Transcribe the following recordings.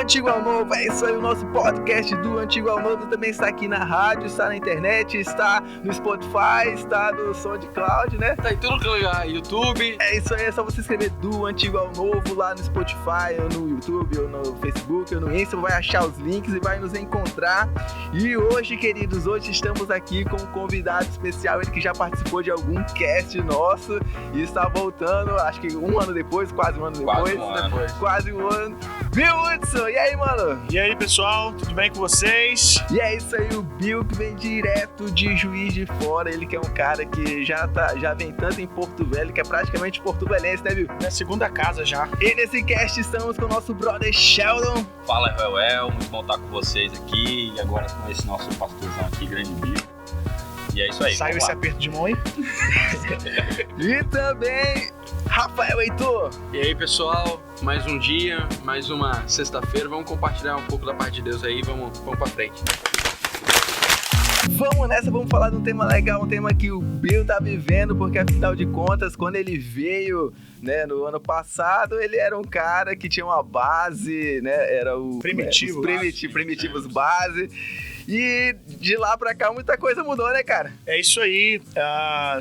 Antigo ao Novo, é isso aí, o nosso podcast do Antigo ao Novo também está aqui na rádio, está na internet, está no Spotify, está no SoundCloud, né? Tá em tudo que lugar, YouTube. É isso aí, é só você escrever do Antigo ao Novo lá no Spotify, ou no YouTube, ou no Facebook, ou no Insta, vai achar os links e vai nos encontrar. E hoje, queridos, hoje estamos aqui com um convidado especial, ele que já participou de algum cast nosso e está voltando, acho que um ano depois, quase um ano depois. Quase um ano. Bill Hudson, e aí, mano? E aí, pessoal, tudo bem com vocês? E é isso aí, o Bill que vem direto de Juiz de Fora, ele que é um cara que já vem tanto em Porto Velho, que é praticamente porto-velhense, né, Bill? É a segunda casa já. E nesse cast estamos com o nosso brother Sheldon. Fala, Roel, muito bom estar com vocês aqui, e agora com esse nosso pastorzão aqui, grande Bill. E é isso aí. Saiu esse aperto de mão, hein? E também Rafael Heitor. E aí, pessoal, mais um dia, mais uma sexta-feira. Vamos compartilhar um pouco da parte de Deus aí, vamos pra frente. Vamos nessa, vamos falar de um tema legal, um tema que o Bill tá vivendo, porque afinal de contas, quando ele veio, né, no ano passado, ele era um cara que tinha uma base, né, era o... Primitivos base. E de lá pra cá muita coisa mudou, né, cara? É isso aí.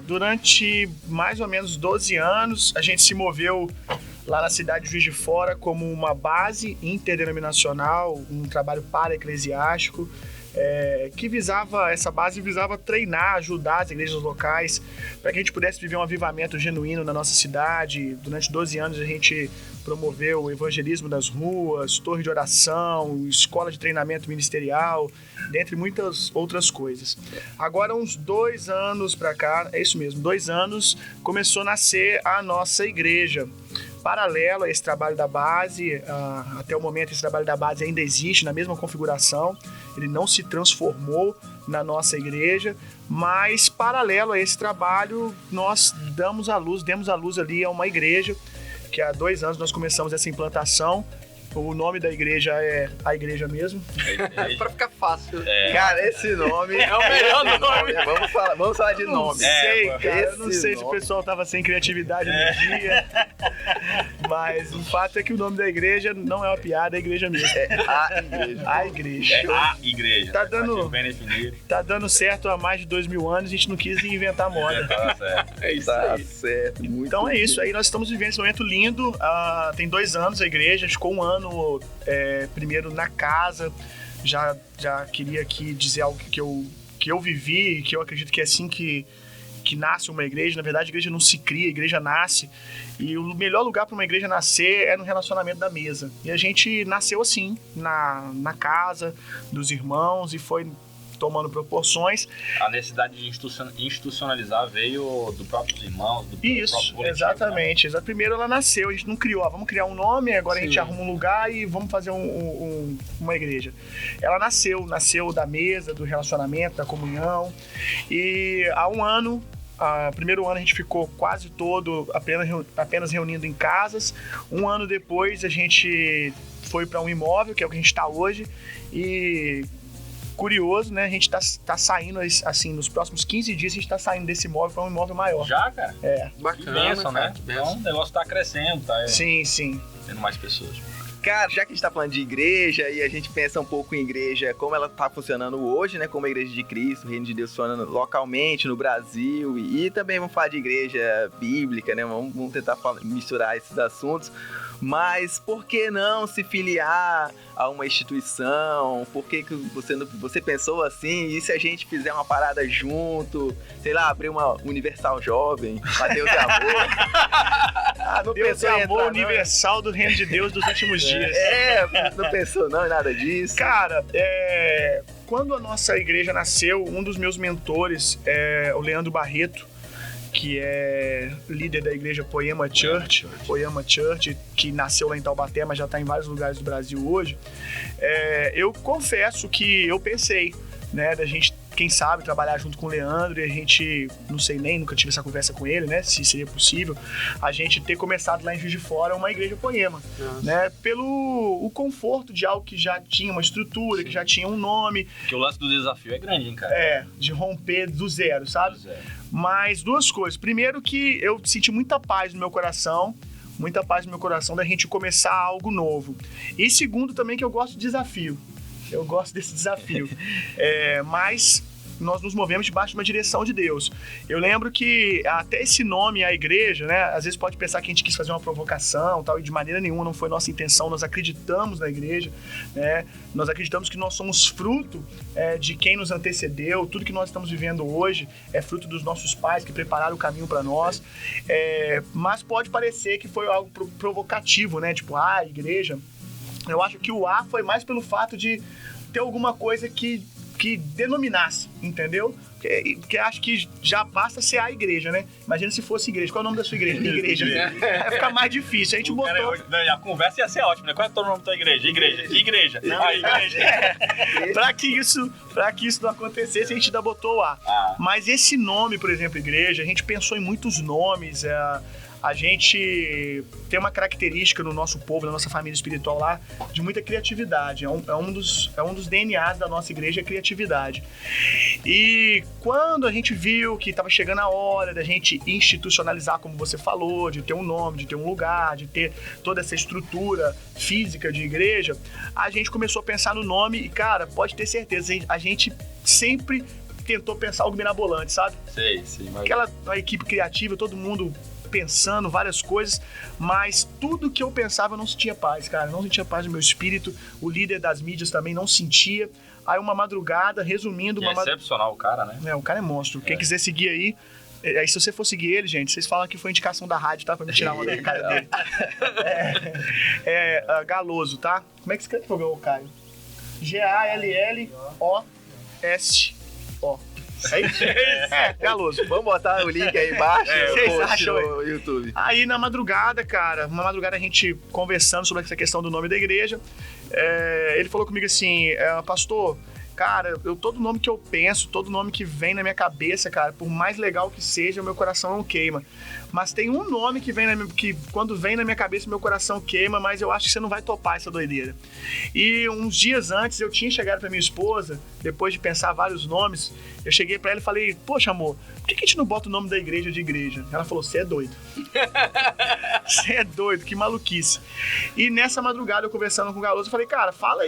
Durante mais ou menos 12 anos, a gente se moveu lá na cidade de Juiz de Fora como uma base interdenominacional, um trabalho para-eclesiástico, essa base visava treinar, ajudar as igrejas locais para que a gente pudesse viver um avivamento genuíno na nossa cidade. Durante 12 anos a gente promoveu o evangelismo das ruas, torre de oração, escola de treinamento ministerial, dentre muitas outras coisas. Agora, uns 2 anos para cá, é isso mesmo, 2 anos, começou a nascer a nossa igreja. Paralelo a esse trabalho da base, até o momento esse trabalho da base ainda existe na mesma configuração, ele não se transformou na nossa igreja, mas paralelo a esse trabalho nós demos à luz ali a uma igreja, que há 2 anos nós começamos essa implantação. O nome da igreja é a igreja mesmo. Pra ficar fácil. Cara, esse nome é o melhor nome. Vamos falar de nome. Eu não sei se o pessoal tava sem criatividade no dia. Mas o fato é que o nome da igreja não é uma piada, é a igreja mesmo. É a igreja. A igreja. É a igreja. Tá dando certo há mais de 2000 anos, a gente não quis inventar moda. Tá certo. É isso Tá aí. certo. Então é isso aí, nós estamos vivendo esse momento lindo. Tem 2 anos a igreja, ficou um ano primeiro na casa. Já queria aqui dizer algo que eu vivi e que eu acredito que é assim que nasce uma igreja. Na verdade, a igreja não se cria, a igreja nasce. E o melhor lugar para uma igreja nascer é no relacionamento da mesa. E a gente nasceu assim, na casa dos irmãos, e foi tomando proporções. A necessidade de institucionalizar veio do próprios irmãos, do próprio coletivo. Exatamente. Né? Primeiro ela nasceu, a gente não criou, vamos criar um nome, agora Sim. A gente arruma um lugar e vamos fazer uma igreja. Ela nasceu da mesa, do relacionamento, da comunhão, e há um ano, primeiro ano a gente ficou quase todo apenas reunindo em casas. Um ano depois a gente foi para um imóvel, que é o que a gente está hoje, e curioso, né? A gente tá saindo, assim, nos próximos 15 dias a gente tá saindo desse imóvel para um imóvel maior. Já, cara? Bacana, bênção, né? Então o negócio tá crescendo, tá? Sim. Tendo mais pessoas. Cara, já que a gente tá falando de igreja e a gente pensa um pouco em igreja, como ela tá funcionando hoje, né? Como a Igreja de Cristo, o Reino de Deus funcionando localmente no Brasil, e também vamos falar de igreja bíblica, né? Vamos tentar misturar esses assuntos. Mas por que não se filiar a uma instituição? Por que você pensou assim? E se a gente fizer uma parada junto? Sei lá, abrir uma Universal Jovem, para Deus e Amor. Não Deus pensou em Amor Universal do Reino de Deus dos últimos dias. Não pensou não em nada disso? Cara, quando a nossa igreja nasceu, um dos meus mentores é o Leandro Barreto, que é líder da igreja Poema Church, que nasceu lá em Taubaté, mas já está em vários lugares do Brasil hoje. Eu confesso que eu pensei, né, da gente, quem sabe, trabalhar junto com o Leandro, e a gente, não sei nem, nunca tive essa conversa com ele, né, se seria possível, a gente ter começado lá em Juiz de Fora uma igreja Poema, né, pelo conforto de algo que já tinha uma estrutura, Sim. que já tinha um nome. Porque o lance do desafio é grande, hein, cara? De romper do zero, sabe? Do zero. Mas 2 coisas. Primeiro que eu senti muita paz no meu coração, muita paz no meu coração da gente começar algo novo. E segundo também que eu gosto de desafio. Eu gosto desse desafio. Mas nós nos movemos debaixo de uma direção de Deus. Eu lembro que até esse nome, a igreja, né? Às vezes pode pensar que a gente quis fazer uma provocação, tal, e de maneira nenhuma não foi nossa intenção. Nós acreditamos na igreja, né? Nós acreditamos que nós somos fruto de quem nos antecedeu. Tudo que nós estamos vivendo hoje é fruto dos nossos pais que prepararam o caminho para nós. Mas pode parecer que foi algo provocativo, né? Tipo, igreja. Eu acho que o A foi mais pelo fato de ter alguma coisa que denominasse, entendeu? Porque acho que já basta ser a igreja, né? Imagina se fosse igreja. Qual é o nome da sua igreja? Igreja. Vai ficar mais difícil. A gente botou... A conversa ia ser ótima, né? Qual é o nome da tua igreja? Igreja. Igreja. Pra que isso não acontecesse, a gente ainda botou o A. Mas esse nome, por exemplo, igreja, a gente pensou em muitos nomes. A gente tem uma característica no nosso povo, na nossa família espiritual lá, de muita criatividade. É um dos DNAs da nossa igreja, a criatividade. E quando a gente viu que estava chegando a hora da gente institucionalizar, como você falou, de ter um nome, de ter um lugar, de ter toda essa estrutura física de igreja, a gente começou a pensar no nome e, cara, pode ter certeza, a gente sempre tentou pensar algo mirabolante, sabe? Sim. Aquela equipe criativa, todo mundo pensando várias coisas, mas tudo que eu pensava eu não sentia paz, cara. Não sentia paz no meu espírito. O líder das mídias também não sentia. Aí uma madrugada, resumindo... excepcional o cara, né? O cara é monstro. Quem quiser seguir aí se você for seguir ele, gente, vocês falam que foi indicação da rádio, tá? Pra me tirar uma da cara dele. Galoso, tá? Como é que escreve o Caio? Galloso. É isso? Galoso. Vamos botar o link aí embaixo. Vocês acham no YouTube. Aí na madrugada, cara, a gente conversando sobre essa questão do nome da igreja, ele falou comigo assim, pastor, cara, todo nome que eu penso, todo nome que vem na minha cabeça, cara, por mais legal que seja, o meu coração não queima. Mas tem um nome que quando vem na minha cabeça, meu coração queima, mas eu acho que você não vai topar essa doideira. E uns dias antes, eu tinha chegado pra minha esposa, depois de pensar vários nomes, eu cheguei pra ela e falei, poxa, amor, por que a gente não bota o nome da igreja de igreja? Ela falou, você é doido. Você é doido, que maluquice. E nessa madrugada, eu conversando com o Galoso, eu falei, cara, fala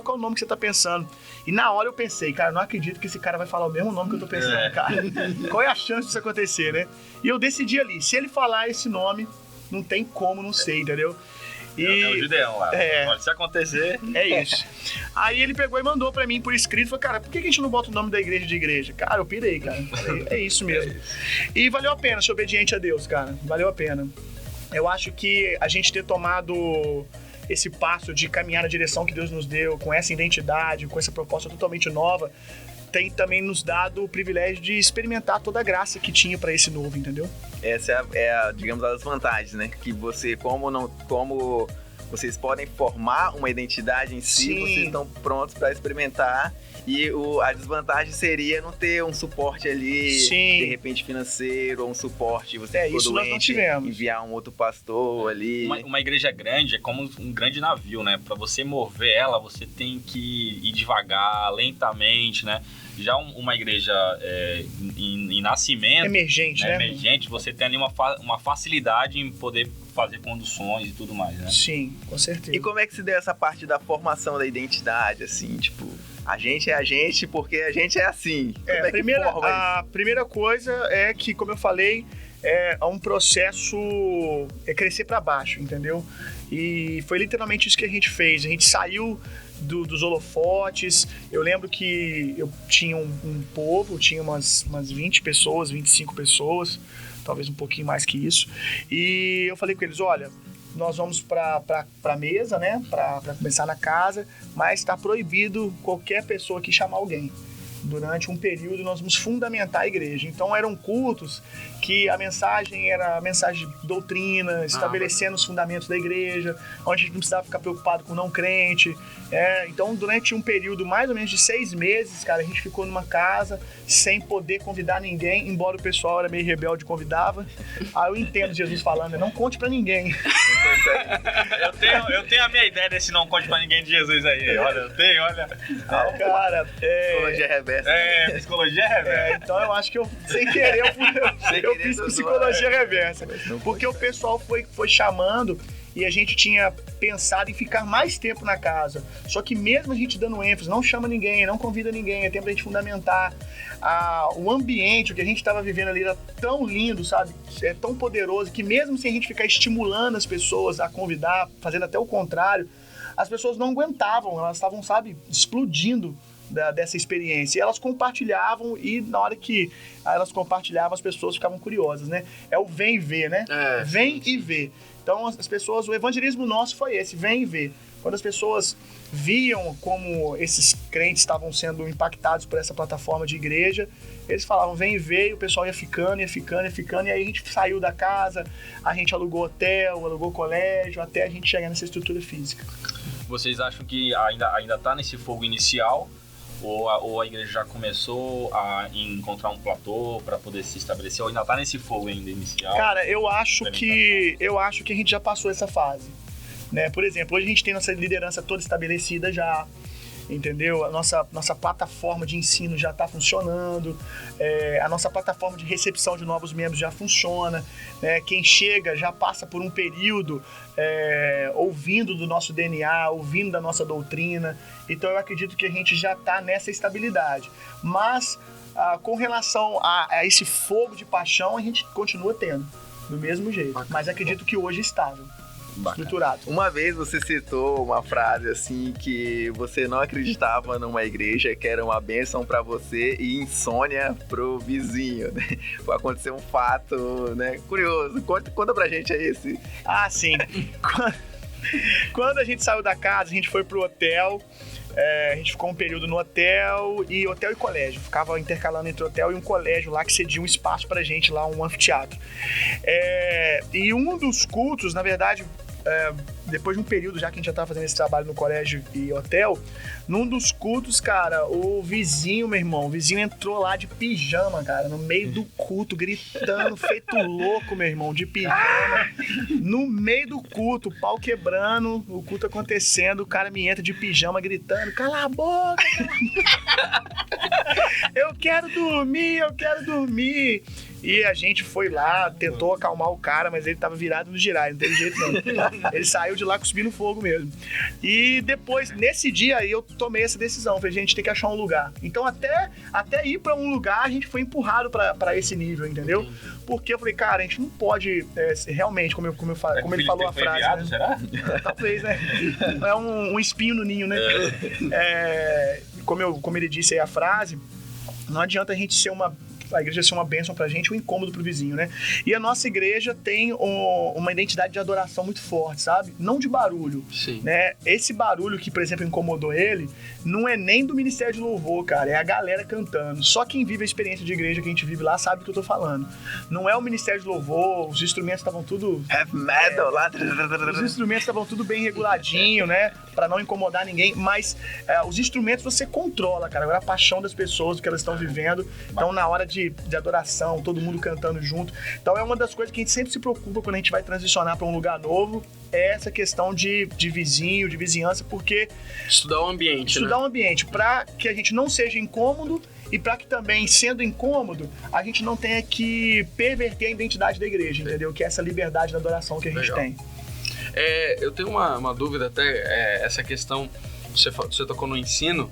qual é o nome que você tá pensando. E na hora eu pensei, cara, não acredito que esse cara vai falar o mesmo nome que eu tô pensando, cara. Qual é a chance disso acontecer, né? E eu decidi ali, se ele falar esse nome, não tem como não sei, entendeu? É o Gideão lá. Pode se acontecer. É isso. Aí ele pegou e mandou pra mim por escrito, falou, cara, por que a gente não bota o nome da igreja de igreja? Cara, eu pirei, cara. Falei, é isso mesmo. E valeu a pena ser obediente a Deus, cara. Valeu a pena. Eu acho que a gente ter tomado esse passo de caminhar na direção que Deus nos deu, com essa identidade, com essa proposta totalmente nova, tem também nos dado o privilégio de experimentar toda a graça que tinha pra esse novo, entendeu? Essa digamos, as vantagens, né? Que você, como vocês podem formar uma identidade em si, Sim. Vocês estão prontos para experimentar. E a desvantagem seria não ter um suporte ali, Sim. de repente financeiro, ou um suporte, você ficou isso doente, nós não tivemos. Enviar um outro pastor ali. Uma igreja grande é como um grande navio, né? Para você mover ela, você tem que ir devagar, lentamente, né? Já uma igreja em nascimento... Emergente, né? Emergente, você tem ali uma facilidade em poder fazer conduções e tudo mais, né? Sim, com certeza. E como é que se deu essa parte da formação da identidade, assim, tipo... A gente é a gente porque a gente é assim. A primeira coisa é que, como eu falei, é um processo crescer para baixo, entendeu? E foi literalmente isso que a gente fez. A gente saiu dos holofotes. Eu lembro que eu tinha um povo, tinha umas 20 pessoas, 25 pessoas, talvez um pouquinho mais que isso. E eu falei com eles, olha... Nós vamos pra mesa, né? Pra começar na casa, mas está proibido qualquer pessoa aqui chamar alguém. Durante um período nós vamos fundamentar a igreja. Então eram cultos que a mensagem era a mensagem de doutrina, estabelecendo os fundamentos da igreja, onde a gente não precisava ficar preocupado com não crente. Então durante um período mais ou menos de 6 meses, cara, a gente ficou numa casa sem poder convidar ninguém, embora o pessoal era meio rebelde e convidava. Aí eu entendo Jesus falando, não conte pra ninguém. Eu tenho a minha ideia desse não conte pra ninguém de Jesus aí. Olha, olha. Cara, Hoje é rebelde. reversa. Psicologia reversa. Então eu acho que eu, sem querer, eu fiz psicologia reversa. Porque o pessoal foi chamando e a gente tinha pensado em ficar mais tempo na casa. Só que mesmo a gente dando ênfase, não chama ninguém, não convida ninguém, é tempo da gente fundamentar. O ambiente, o que a gente estava vivendo ali era tão lindo, sabe? É tão poderoso que mesmo sem a gente ficar estimulando as pessoas a convidar, fazendo até o contrário, as pessoas não aguentavam, elas estavam, sabe, explodindo dessa experiência. E elas compartilhavam e na hora que elas compartilhavam, as pessoas ficavam curiosas, né? É o vem e vê, né? Vem e vê. Então as pessoas, o evangelismo nosso foi esse, vem e vê. Quando as pessoas viam como esses crentes estavam sendo impactados por essa plataforma de igreja, eles falavam, vem e vê, e o pessoal ia ficando, e aí a gente saiu da casa, a gente alugou hotel, alugou colégio, até a gente chegar nessa estrutura física. Vocês acham que ainda tá nesse fogo inicial? Ou a igreja já começou a encontrar um platô para poder se estabelecer? Ou ainda tá nesse fogo ainda inicial? Cara, eu acho que a gente já passou essa fase, né? Por exemplo, hoje a gente tem nossa liderança toda estabelecida já, entendeu? A nossa plataforma de ensino já está funcionando, a nossa plataforma de recepção de novos membros já funciona, né? Quem chega já passa por um período ouvindo do nosso DNA, ouvindo da nossa doutrina. Então eu acredito que a gente já está nessa estabilidade. Mas com relação a esse fogo de paixão, a gente continua tendo, do mesmo jeito. Bacana. Mas acredito que hoje é estável. Bacana. Estruturado. Uma vez você citou uma frase assim que você não acreditava numa igreja, que era uma bênção pra você e insônia pro vizinho, né? Aconteceu um fato, né? Curioso. Conta pra gente aí esse. Ah, sim. Quando a gente saiu da casa, a gente foi pro hotel. A gente ficou um período no hotel e colégio. Ficava intercalando entre hotel e um colégio lá que cedia um espaço pra gente lá, um anfiteatro. E um dos cultos, na verdade, depois de um período já que a gente já tava fazendo esse trabalho no colégio e hotel, num dos cultos, cara, o vizinho, meu irmão, o vizinho entrou lá de pijama, cara, no meio do culto, gritando, feito louco, meu irmão, de pijama, no meio do culto, o pau quebrando, o culto acontecendo, o cara me entra de pijama gritando, cala a boca, eu quero dormir. E a gente foi lá, tentou acalmar o cara, mas ele tava virado no girar, não teve jeito não. Ele saiu de lá cuspindo fogo mesmo. E depois, nesse dia aí, eu tomei essa decisão. Falei, gente, tem que achar um lugar. Então, até ir pra um lugar, a gente foi empurrado pra esse nível, entendeu? Porque eu falei, cara, a gente não pode, realmente, como ele falou a frase, enviado, né? Será? Talvez, né? É um espinho no ninho, né? Como ele disse aí a frase, não adianta a igreja ser uma bênção pra gente, um incômodo pro vizinho, né? E a nossa igreja tem uma identidade de adoração muito forte, sabe? Não de barulho. Sim. Né? Esse barulho que, por exemplo, incomodou ele, não é nem do Ministério de Louvor, cara, é a galera cantando. Só quem vive a experiência de igreja que a gente vive lá sabe do que eu tô falando. Não é o Ministério de Louvor, os instrumentos estavam tudo... Heavy metal lá. Os instrumentos estavam tudo bem reguladinho, né? Pra não incomodar ninguém, mas os instrumentos você controla, cara. Agora a paixão das pessoas, do que elas estão vivendo. Então, na hora de adoração, todo mundo cantando junto. Então é uma das coisas que a gente sempre se preocupa quando a gente vai transicionar para um lugar novo, é essa questão de vizinho, de vizinhança, porque... Estudar o ambiente, Estudar o ambiente, para que a gente não seja incômodo e para que também, sendo incômodo, a gente não tenha que perverter a identidade da igreja, entendeu? Que é essa liberdade da adoração que a gente tem. Eu tenho uma dúvida até, essa questão... Você tocou no ensino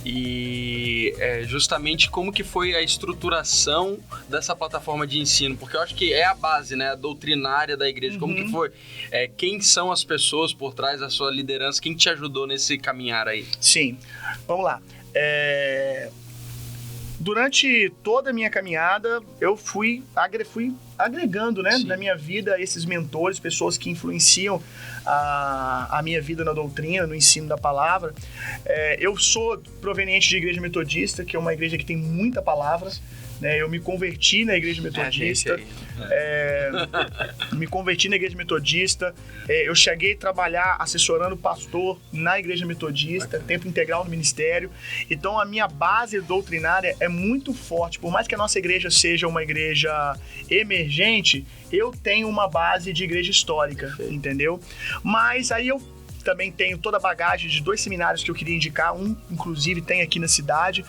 e justamente como que foi a estruturação dessa plataforma de ensino, porque eu acho que é a base, né, a doutrinária da igreja, como que foi, quem são as pessoas por trás da sua liderança, quem te ajudou nesse caminhar aí? Sim, vamos lá. Durante toda a minha caminhada, eu fui agregando, né, na minha vida esses mentores, pessoas que influenciam a minha vida na doutrina, no ensino da palavra. Eu sou proveniente de igreja metodista, que é uma igreja que tem muita palavra. Né, eu me converti na igreja metodista. Eu cheguei a trabalhar assessorando pastor na igreja metodista, tempo integral no ministério. Então a minha base doutrinária é muito forte. Por mais que a nossa igreja seja uma igreja emergente, eu tenho uma base de igreja histórica, entendeu? Mas aí eu também tenho toda a bagagem de 2 seminários que eu queria indicar. Um, inclusive, tem aqui na cidade.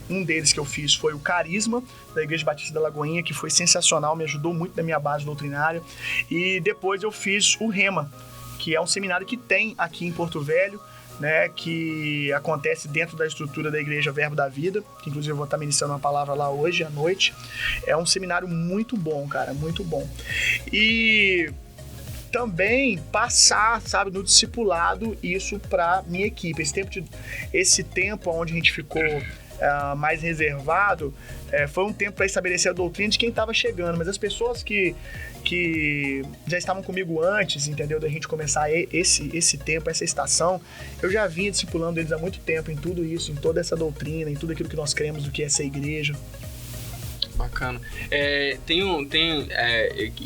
Um deles que eu fiz foi o Carisma, da Igreja Batista da Lagoinha, que foi sensacional, me ajudou muito na minha base doutrinária. E depois eu fiz o Rema, que é um seminário que tem aqui em Porto Velho, né, que acontece dentro da estrutura da Igreja Verbo da Vida, que inclusive eu vou estar ministrando uma palavra lá hoje à noite. É um seminário muito bom, cara, muito bom. E também passar, sabe, no discipulado isso para minha equipe. Esse tempo onde a gente ficou mais reservado, foi um tempo para estabelecer a doutrina de quem estava chegando, mas as pessoas que já estavam comigo antes, entendeu, da gente começar esse tempo, essa estação, eu já vinha discipulando eles há muito tempo em tudo isso, em toda essa doutrina, em tudo aquilo que nós cremos do que é ser igreja. Bacana.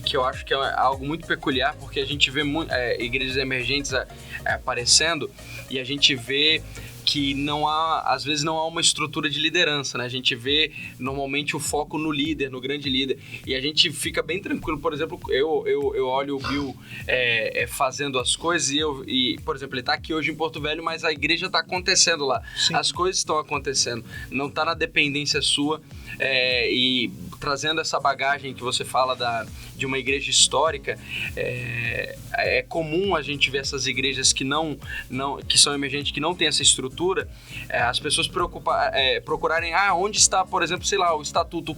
Que eu acho que é algo muito peculiar, porque a gente vê igrejas emergentes aparecendo e a gente vê que às vezes não há uma estrutura de liderança, né? A gente vê normalmente o foco no líder, no grande líder, e a gente fica bem tranquilo. Por exemplo, eu olho o Bill fazendo as coisas e, por exemplo, ele está aqui hoje em Porto Velho, mas a igreja está acontecendo lá. Sim. As coisas estão acontecendo, não está na dependência sua, e trazendo essa bagagem que você fala de uma igreja histórica, é comum a gente ver essas igrejas que são emergentes, que não tem essa estrutura, as pessoas procurarem, onde está, por exemplo, sei lá, o estatuto,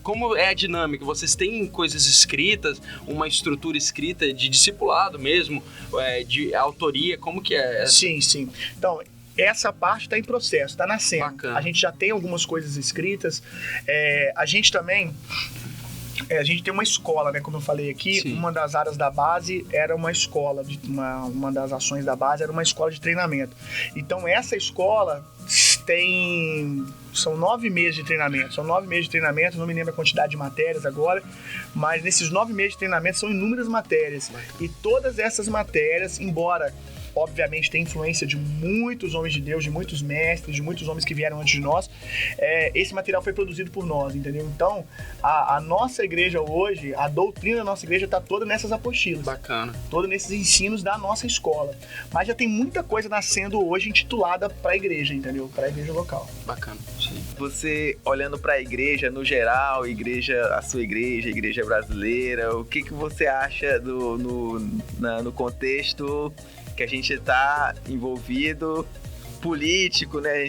como é a dinâmica, vocês têm coisas escritas, uma estrutura escrita de discipulado mesmo, de autoria, como que é? Sim. Então, essa parte está em processo, está nascendo. Bacana. A gente já tem algumas coisas escritas. A gente também... a gente tem uma escola, né? Como eu falei aqui, sim, uma das áreas da base era uma escola, uma das ações da base era uma escola de treinamento. Então, essa escola são 9 meses de treinamento. Não me lembro a quantidade de matérias agora, mas nesses 9 meses de treinamento são inúmeras matérias. E todas essas matérias, embora obviamente tem influência de muitos homens de Deus, de muitos mestres, de muitos homens que vieram antes de nós, esse material foi produzido por nós, entendeu? Então, a nossa igreja hoje, a doutrina da nossa igreja está toda nessas apostilas. Bacana. Toda nesses ensinos da nossa escola. Mas já tem muita coisa nascendo hoje intitulada para a igreja, entendeu? Para a igreja local. Bacana. Sim. Você, olhando para a igreja no geral, a sua igreja, a igreja brasileira, o que você acha no contexto que a gente está envolvido político, né?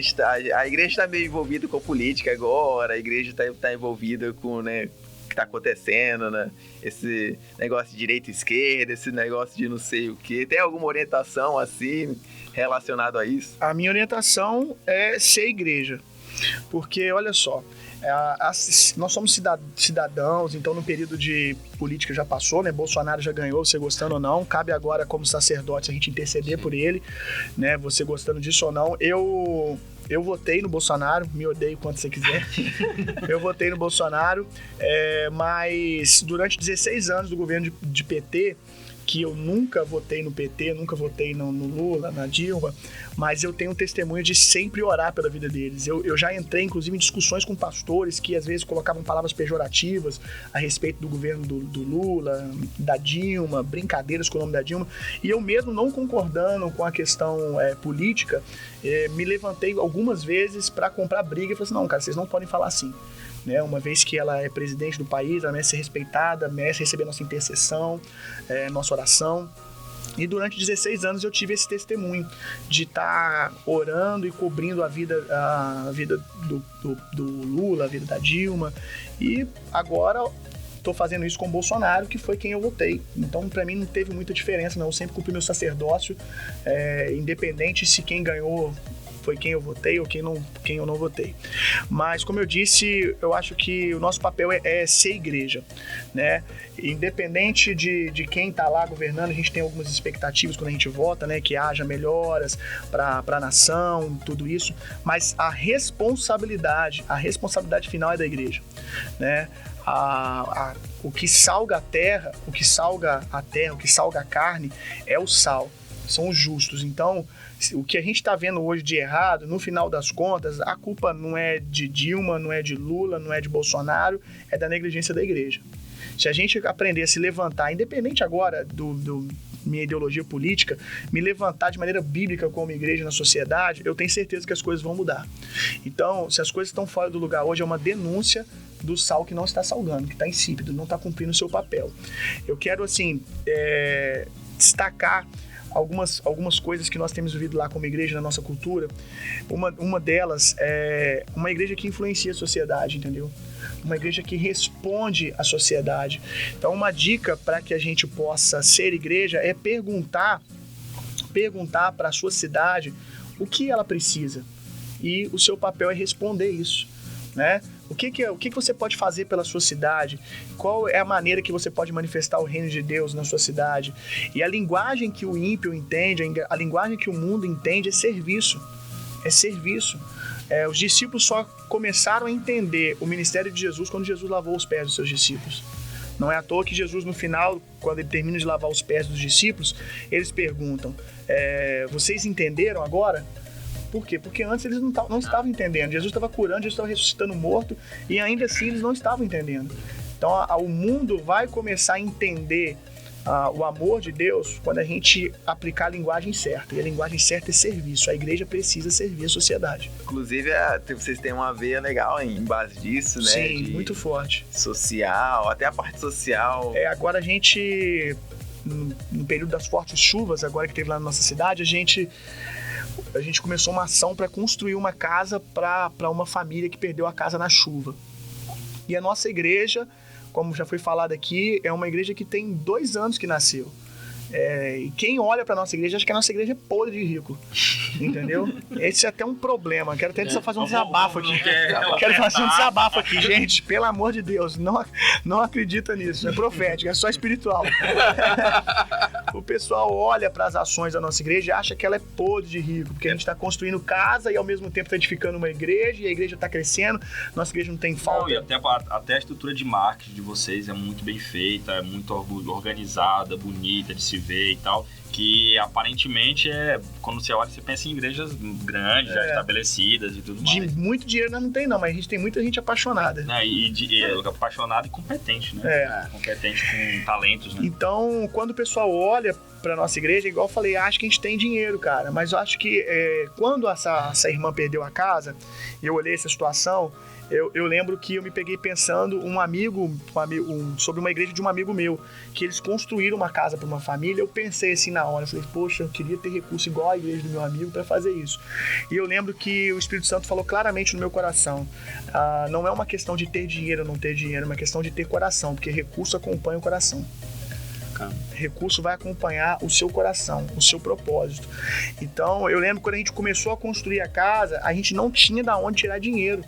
A igreja está meio envolvida com política agora, a igreja está envolvida com, né, o que está acontecendo, né? Esse negócio de direita e esquerda, esse negócio de não sei o quê. Tem alguma orientação assim relacionada a isso? A minha orientação é ser igreja, porque olha só, nós somos cidadãos, então no período de política já passou, né? Bolsonaro já ganhou, você gostando ou não. Cabe agora, como sacerdote, a gente interceder por ele, né? Você gostando disso ou não. Eu votei no Bolsonaro, me odeie quanto você quiser. Eu votei no Bolsonaro, mas durante 16 anos do governo de PT, que eu nunca votei no PT, nunca votei no Lula, na Dilma, mas eu tenho um testemunho de sempre orar pela vida deles. Eu já entrei, inclusive, em discussões com pastores que às vezes colocavam palavras pejorativas a respeito do governo do Lula, da Dilma, brincadeiras com o nome da Dilma, e eu mesmo não concordando com a questão política, me levantei algumas vezes para comprar briga e falei assim, não, cara, vocês não podem falar assim. Né, uma vez que ela é presidente do país, ela merece ser respeitada, merece receber nossa intercessão, nossa oração. E durante 16 anos eu tive esse testemunho de estar orando e cobrindo a vida do Lula, a vida da Dilma. E agora estou fazendo isso com o Bolsonaro, que foi quem eu votei. Então, para mim, não teve muita diferença, não. Eu sempre cumpri meu sacerdócio, independente se quem ganhou foi quem eu votei ou quem eu não votei. Mas, como eu disse, eu acho que o nosso papel é ser igreja, né? Independente de quem está lá governando, a gente tem algumas expectativas quando a gente vota, né? Que haja melhoras para a nação, tudo isso. Mas a responsabilidade final é da igreja, né? O que salga a terra, o que salga a carne é o sal, são os justos. Então, o que a gente está vendo hoje de errado, no final das contas, a culpa não é de Dilma, não é de Lula, não é de Bolsonaro, é da negligência da igreja. Se a gente aprender a se levantar, independente agora minha ideologia política, me levantar de maneira bíblica como igreja na sociedade, eu tenho certeza que as coisas vão mudar. Então, se as coisas estão fora do lugar hoje, é uma denúncia do sal que não está salgando, que está insípido, não está cumprindo o seu papel. Eu quero, assim, destacar algumas coisas que nós temos vivido lá como igreja, na nossa cultura. Uma delas é uma igreja que influencia a sociedade, entendeu? Uma igreja que responde à sociedade. Então, uma dica para que a gente possa ser igreja é perguntar para a sua cidade o que ela precisa. E o seu papel é responder isso, né? O que você pode fazer pela sua cidade? Qual é a maneira que você pode manifestar o reino de Deus na sua cidade? E a linguagem que o ímpio entende, a linguagem que o mundo entende é serviço. É serviço. Os discípulos só começaram a entender o ministério de Jesus quando Jesus lavou os pés dos seus discípulos. Não é à toa que Jesus, no final, quando ele termina de lavar os pés dos discípulos, eles perguntam, vocês entenderam agora? Por quê? Porque antes eles não estavam entendendo. Jesus estava curando, Jesus estava ressuscitando morto, e ainda assim eles não estavam entendendo. Então o mundo vai começar a entender o amor de Deus quando a gente aplicar a linguagem certa. E a linguagem certa é serviço. A igreja precisa servir a sociedade. Inclusive, vocês têm uma veia legal em base disso, né? Sim, muito forte. Social, até a parte social. Agora a gente, no período das fortes chuvas, agora que teve lá na nossa cidade, a gente começou uma ação para construir uma casa para uma família que perdeu a casa na chuva. E a nossa igreja, como já foi falado aqui, é uma igreja que tem 2 anos que nasceu. E quem olha para nossa igreja acha que a nossa igreja é podre de rico, entendeu? Esse é até um problema. Quero até fazer um desabafo aqui. Quero fazer um desabafo aqui, gente. Pelo amor de Deus, não acredita nisso. Não é profético, é só espiritual. O pessoal olha para as ações da nossa igreja e acha que ela é podre de rico, porque a gente está construindo casa e ao mesmo tempo está edificando uma igreja, e a igreja está crescendo. Nossa igreja não tem falta. Não, e até a estrutura de marketing de vocês é muito bem feita, é muito organizada, bonita de se ver e tal, que aparentemente quando você olha, você pensa em igrejas grandes, já estabelecidas e tudo mais. Muito dinheiro nós não tem não, mas a gente tem muita gente apaixonada. Apaixonada e competente, né? Competente com talentos, né? Então, quando o pessoal olha pra nossa igreja, igual eu falei, acho que a gente tem dinheiro, cara, mas eu acho que quando essa irmã perdeu a casa, eu olhei essa situação, eu lembro que eu me peguei pensando sobre uma igreja de um amigo meu, que eles construíram uma casa para uma família. Eu pensei assim na hora, eu falei, poxa, eu queria ter recurso igual a igreja do meu amigo para fazer isso. E eu lembro que o Espírito Santo falou claramente no meu coração, não é uma questão de ter dinheiro ou não ter dinheiro, é uma questão de ter coração, porque recurso acompanha o coração. Recurso vai acompanhar o seu coração, o seu propósito. Então, eu lembro quando a gente começou a construir a casa, a gente não tinha de onde tirar dinheiro.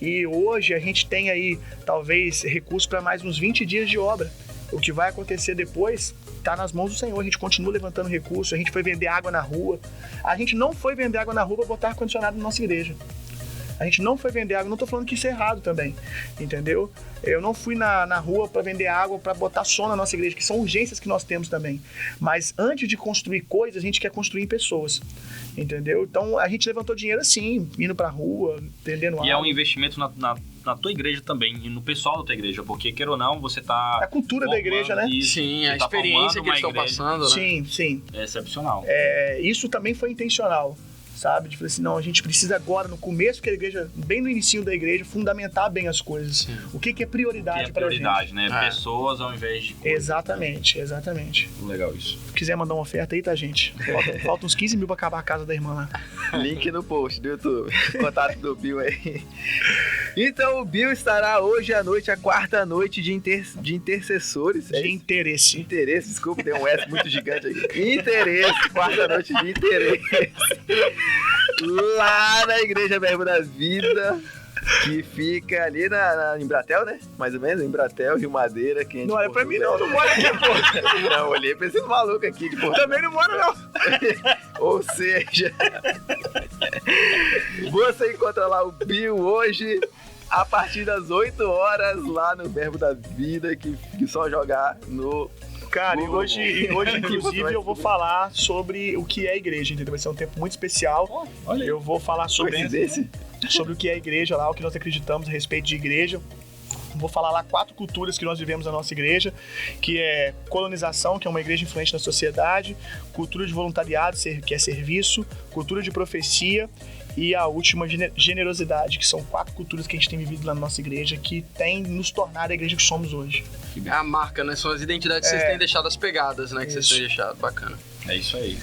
E hoje a gente tem aí, talvez, recurso para mais uns 20 dias de obra. O que vai acontecer depois está nas mãos do Senhor. A gente continua levantando recursos, a gente foi vender água na rua. A gente não foi vender água na rua para botar ar-condicionado na nossa igreja. A gente não foi vender água, não tô falando que isso é errado também, entendeu? Eu não fui na rua para vender água, para botar som na nossa igreja, que são urgências que nós temos também. Mas antes de construir coisas, a gente quer construir em pessoas, entendeu? Então a gente levantou dinheiro assim, indo pra rua, vendendo água. E é um investimento na tua igreja também, e no pessoal da tua igreja, porque, quer ou não, você tá... A cultura da igreja, né? Isso, sim, a experiência que eles estão passando, né? Sim. É excepcional. Isso também foi intencional. Sabe? De falar assim, não, a gente precisa agora, no começo que a igreja, bem no início da igreja, fundamentar bem as coisas. Sim. O que é prioridade para a gente. Prioridade, né? Pessoas ao invés de coisas. Exatamente. Legal isso. Se quiser mandar uma oferta aí, tá, gente? Falta uns 15 mil para acabar a casa da irmã lá. Link no post do YouTube. Contato do Bill aí. Então, o Bill estará hoje à noite, a 4ª noite de intercessores. De interesse. Interesse, desculpa, tem um S muito gigante aqui. Interesse, 4ª noite de interesse. Lá na Igreja Verbo da Vida, que fica ali na Embratel, né? Mais ou menos, Embratel, Rio Madeira. Que não olha pra mim não mora aqui, pô. Não, olhei pra esse maluco aqui de Porto. Também não mora não. Ou seja, você encontra lá o Bill hoje, a partir das 8 horas, lá no Verbo da Vida, que só jogar no... Cara, e hoje inclusive, eu vou falar sobre o que é a igreja, entendeu? Vai ser um tempo muito especial. Olha aí. Eu vou falar sobre o que é a igreja lá, o que nós acreditamos a respeito de igreja. vou falar lá 4 culturas que nós vivemos na nossa igreja, que é colonização, que é uma igreja influente na sociedade, cultura de voluntariado, que é serviço, cultura de profecia e a última, generosidade, que são 4 culturas que a gente tem vivido lá na nossa igreja, que tem nos tornado a igreja que somos hoje. É a marca, né? São as identidades que vocês têm deixado, as pegadas, né? Que vocês têm deixado. Bacana. É isso aí.